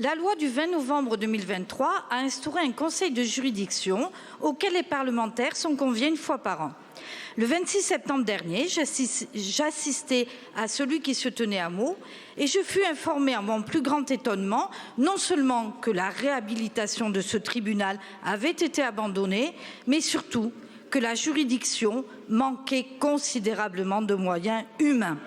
La loi du 20 novembre 2023 a instauré un conseil de juridiction auquel les parlementaires sont conviés une fois par an. Le 26 septembre dernier, j'assistais à celui qui se tenait à Meaux et je fus informée à mon plus grand étonnement, non seulement que la réhabilitation de ce tribunal avait été abandonnée, mais surtout que la juridiction manquait considérablement de moyens humains.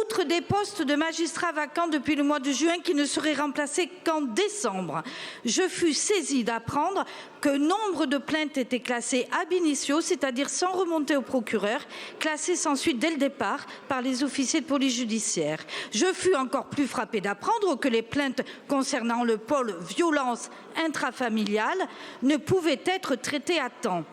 Outre des postes de magistrats vacants depuis le mois de juin qui ne seraient remplacés qu'en décembre, je fus saisie d'apprendre que nombre de plaintes étaient classées ab initio, c'est-à-dire sans remonter au procureur, classées sans suite dès le départ par les officiers de police judiciaire. Je fus encore plus frappée d'apprendre que les plaintes concernant le pôle violence intrafamiliale ne pouvaient être traitées à temps.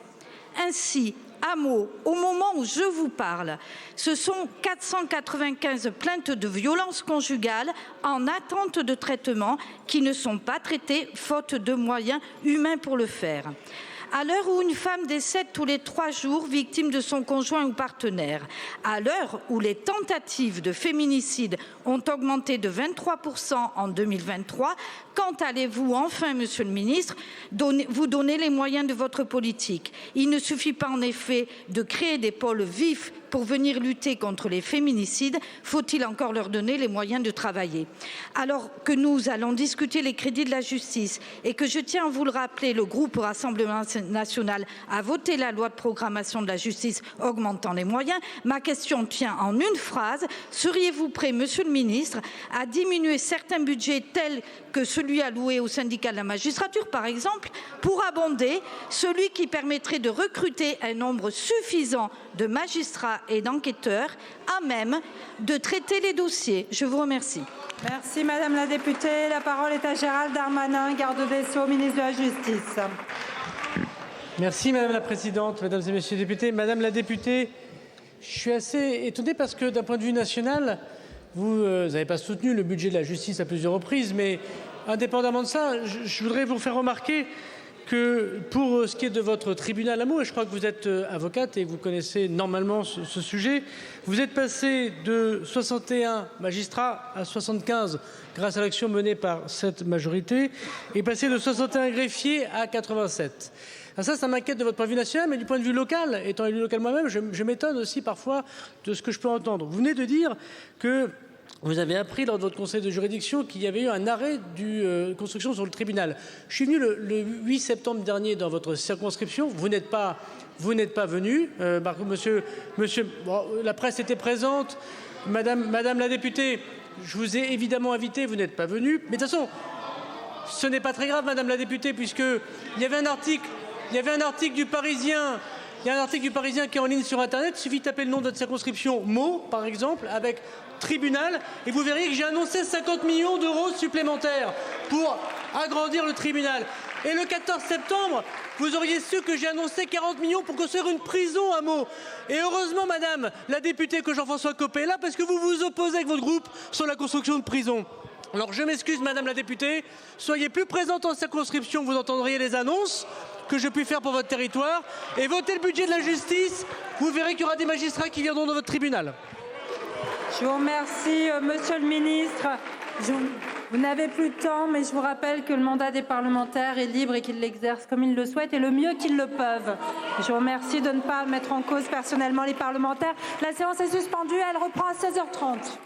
Ainsi, à Meaux, au moment où je vous parle, ce sont 495 plaintes de violence conjugale en attente de traitement qui ne sont pas traitées faute de moyens humains pour le faire. À l'heure où une femme décède tous les 3 jours victime de son conjoint ou partenaire, à l'heure où les tentatives de féminicide ont augmenté de 23% en 2023, quand allez-vous enfin, Monsieur le Ministre, vous donner les moyens de votre politique? Il ne suffit pas en effet de créer des pôles vifs pour venir lutter contre les féminicides, faut-il encore leur donner les moyens de travailler? Alors que nous allons discuter les crédits de la justice et que je tiens à vous le rappeler, le groupe Rassemblement national a voté la loi de programmation de la justice augmentant les moyens, ma question tient en une phrase. Seriez-vous prêt, Monsieur le Ministre, à diminuer certains budgets tels que celui alloué au syndicat de la magistrature, par exemple, pour abonder celui qui permettrait de recruter un nombre suffisant de magistrats et d'enquêteurs à même de traiter les dossiers? Je vous remercie. Merci Madame la députée. La parole est à Gérald Darmanin, garde des Sceaux, ministre de la Justice. Merci Madame la Présidente, Mesdames et Messieurs les députés. Madame la députée, je suis assez étonné parce que d'un point de vue national, vous n'avez pas soutenu le budget de la justice à plusieurs reprises, mais indépendamment de ça, je voudrais vous faire remarquer que pour ce qui est de votre tribunal à Meaux, et je crois que vous êtes avocate et vous connaissez normalement ce sujet, vous êtes passé de 61 magistrats à 75 grâce à l'action menée par cette majorité, et passé de 61 greffiers à 87. Alors ça m'inquiète de votre point de vue national, mais du point de vue local, étant élu local moi-même, je m'étonne aussi parfois de ce que je peux entendre. Vous venez de dire que vous avez appris lors de votre conseil de juridiction qu'il y avait eu un arrêt de construction sur le tribunal. Je suis venu le 8 septembre dernier dans votre circonscription. Vous n'êtes pas venu. Bon, la presse était présente. Madame la députée, je vous ai évidemment invité. Vous n'êtes pas venu. Mais de toute façon, ce n'est pas très grave, Madame la députée, puisque il y avait un article du Parisien. Il y a un article du Parisien qui est en ligne sur Internet. Il suffit de taper le nom de votre circonscription, Meaux, par exemple, avec tribunal, et vous verrez que j'ai annoncé 50 millions d'euros supplémentaires pour agrandir le tribunal. Et le 14 septembre, vous auriez su que j'ai annoncé 40 millions pour construire une prison à Meaux. Et heureusement, Madame la députée, que Jean-François Copé est là, parce que vous vous opposez avec votre groupe sur la construction de prison. Alors je m'excuse, Madame la députée, soyez plus présente en circonscription, vous entendriez les annonces que je puis faire pour votre territoire, et votez le budget de la justice, vous verrez qu'il y aura des magistrats qui viendront dans votre tribunal. Je vous remercie, Monsieur le Ministre. Vous n'avez plus de temps, mais je vous rappelle que le mandat des parlementaires est libre et qu'ils l'exercent comme ils le souhaitent et le mieux qu'ils le peuvent. Je vous remercie de ne pas mettre en cause personnellement les parlementaires. La séance est suspendue, elle reprend à 16h30.